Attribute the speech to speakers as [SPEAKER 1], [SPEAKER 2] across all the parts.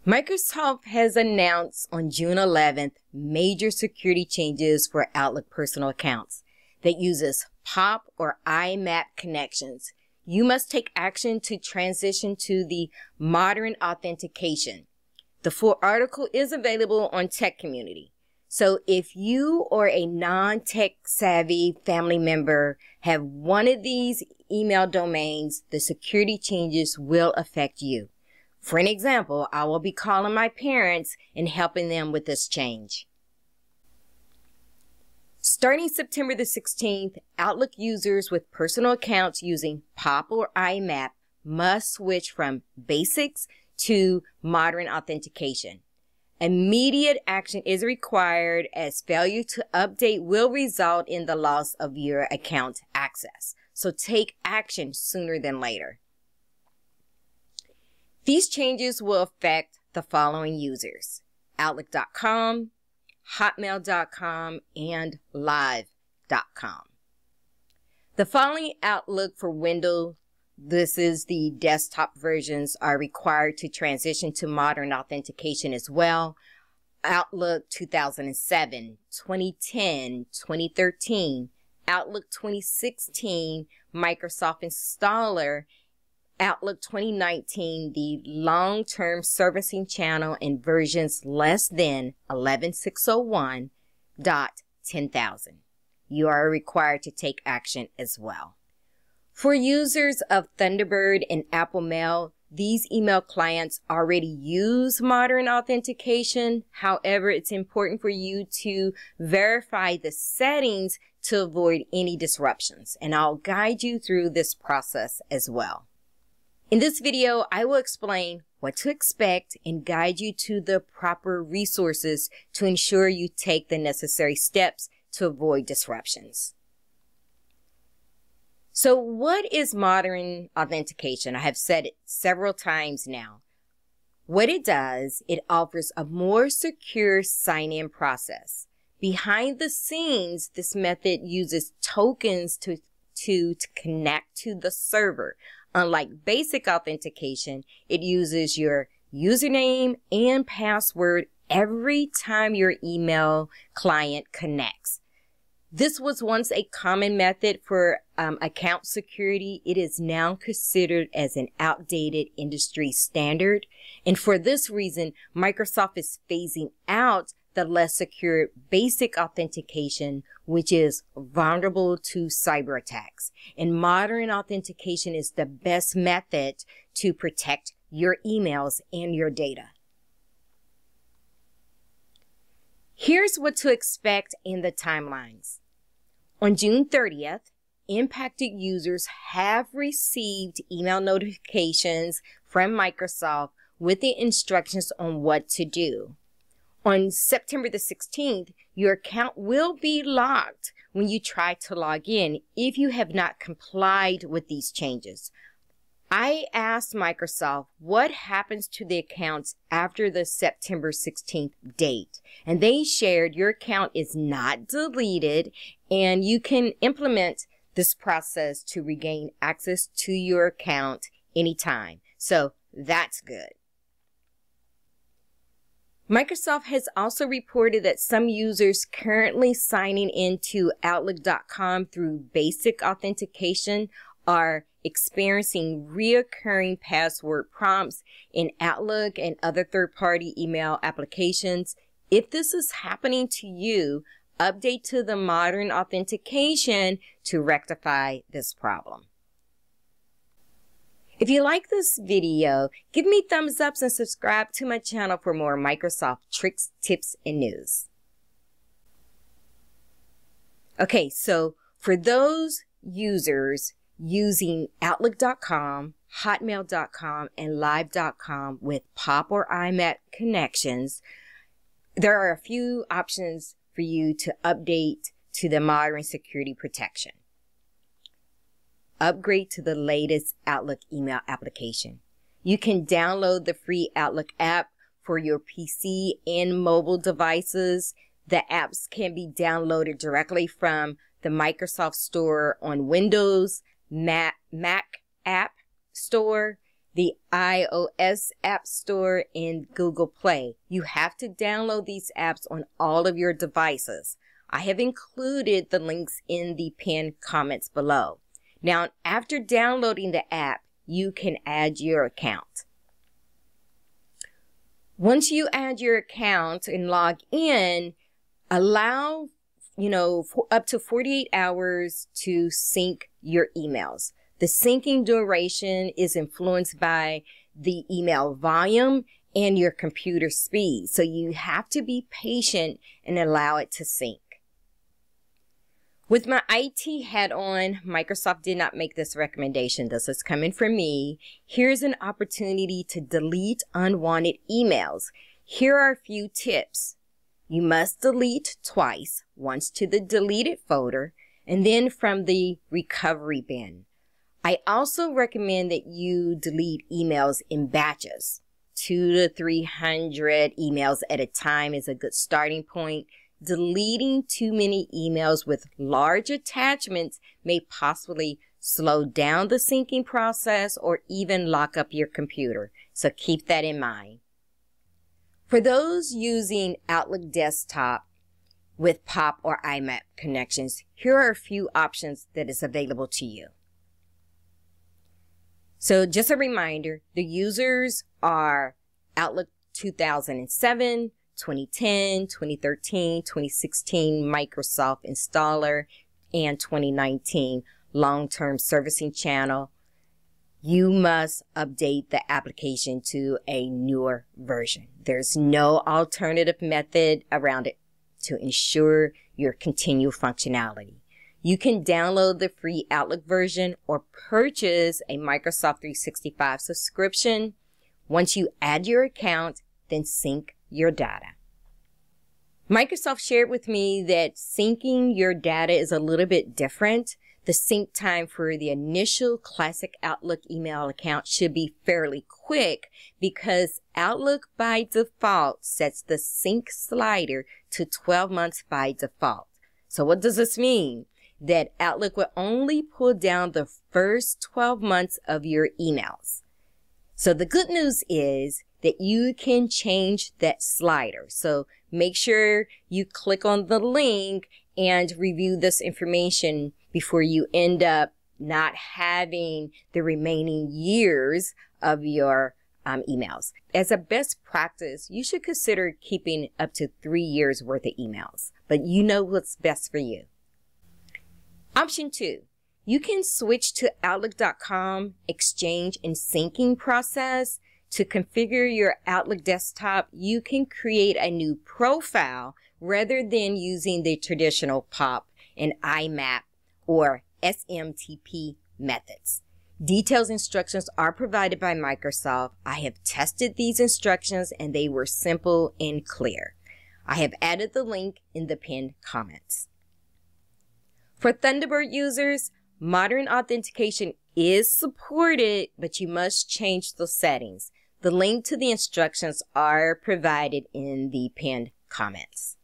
[SPEAKER 1] Microsoft has announced on June 11th major security changes for Outlook personal accounts that uses POP or IMAP connections. You must take action to transition to the modern authentication. The full article is available on Tech Community. So if you or a non-tech savvy family member have one of these email domains, the security changes will affect you. For an example, I will be calling my parents and helping them with this change. Starting September the 16th, Outlook users with personal accounts using POP or IMAP must switch from basics to modern authentication. Immediate action is required as failure to update will result in the loss of your account access. So take action sooner than later. These changes will affect the following users: Outlook.com, hotmail.com, and live.com. The following Outlook for Windows, this is the desktop versions, are required to transition to modern authentication as well. Outlook 2007, 2010, 2013, Outlook 2016, Microsoft Installer, Outlook 2019, the long-term servicing channel, and versions less than 11.601.10,000. You are required to take action as well. For users of Thunderbird and Apple Mail, these email clients already use modern authentication. However, it's important for you to verify the settings to avoid any disruptions, and I'll guide you through this process as well. In this video, I will explain what to expect and guide you to the proper resources to ensure you take the necessary steps to avoid disruptions. So what is modern authentication? I have said it several times now. What it does, it offers a more secure sign-in process. Behind the scenes, this method uses tokens to connect to the server. Unlike basic authentication, it uses your username and password every time your email client connects. This was once a common method for account security. It is now considered as an outdated industry standard. And for this reason, Microsoft is phasing out the less secure basic authentication, which is vulnerable to cyber attacks. And modern authentication is the best method to protect your emails and your data. Here's what to expect in the timelines. On June 30th, impacted users have received email notifications from Microsoft with the instructions on what to do. On September the 16th, your account will be locked when you try to log in if you have not complied with these changes. I asked Microsoft what happens to the accounts after the September 16th date, and they shared your account is not deleted and you can implement this process to regain access to your account anytime. So that's good. Microsoft has also reported that some users currently signing into Outlook.com through basic authentication are experiencing reoccurring password prompts in Outlook and other third-party email applications. If this is happening to you, update to the modern authentication to rectify this problem. If you like this video, give me thumbs up and subscribe to my channel for more Microsoft tricks, tips, and news. Okay, so for those users using Outlook.com, hotmail.com, and live.com with POP or IMAP connections, there are a few options for you to update to the modern security protection. Upgrade to the latest Outlook email application. You can download the free Outlook app for your PC and mobile devices. The apps can be downloaded directly from the Microsoft Store on Windows, Mac App Store, the iOS App Store, and Google Play. You have to download these apps on all of your devices. I have included the links in the pinned comments below. Now, after downloading the app, you can add your account. Once you add your account and log in, allow, up to 48 hours to sync your emails. The syncing duration is influenced by the email volume and your computer speed. So you have to be patient and allow it to sync. With my IT hat on, Microsoft did not make this recommendation. This is coming from me. Here's an opportunity to delete unwanted emails. Here are a few tips. You must delete twice, once to the deleted folder and then from the recovery bin. I also recommend that you delete emails in batches. 200 to 300 emails at a time is a good starting point. Deleting too many emails with large attachments may possibly slow down the syncing process or even lock up your computer. So keep that in mind. For those using Outlook Desktop with POP or IMAP connections, here are a few options that is available to you. So just a reminder, the users are Outlook 2007, 2010, 2013, 2016 Microsoft installer, and 2019 long-term servicing channel. You must update the application to a newer version. There's no alternative method around it to ensure your continued functionality. You can download the free Outlook version or purchase a Microsoft 365 subscription. Once you add your account, then sync your data. Microsoft shared with me that syncing your data is a little bit different. The sync time for the initial classic Outlook email account should be fairly quick because Outlook by default sets the sync slider to 12 months by default. So what does this mean? That Outlook will only pull down the first 12 months of your emails. So the good news is that you can change that slider. So make sure you click on the link and review this information before you end up not having the remaining years of your emails. As a best practice, you should consider keeping up to 3 years worth of emails, but you know what's best for you. Option 2. You can switch to Outlook.com Exchange and syncing process. To configure your Outlook desktop, you can create a new profile rather than using the traditional POP and IMAP or SMTP methods. Detailed instructions are provided by Microsoft. I have tested these instructions and they were simple and clear. I have added the link in the pinned comments. For Thunderbird users, modern authentication is supported, but you must change the settings. The link to the instructions are provided in the pinned comments.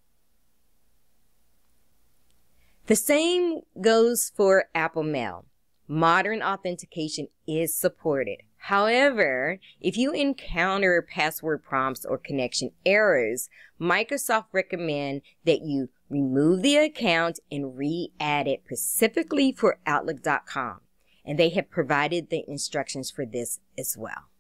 [SPEAKER 1] The same goes for Apple Mail. Modern authentication is supported. However, if you encounter password prompts or connection errors, Microsoft recommends that you remove the account and re-add it specifically for Outlook.com. And they have provided the instructions for this as well.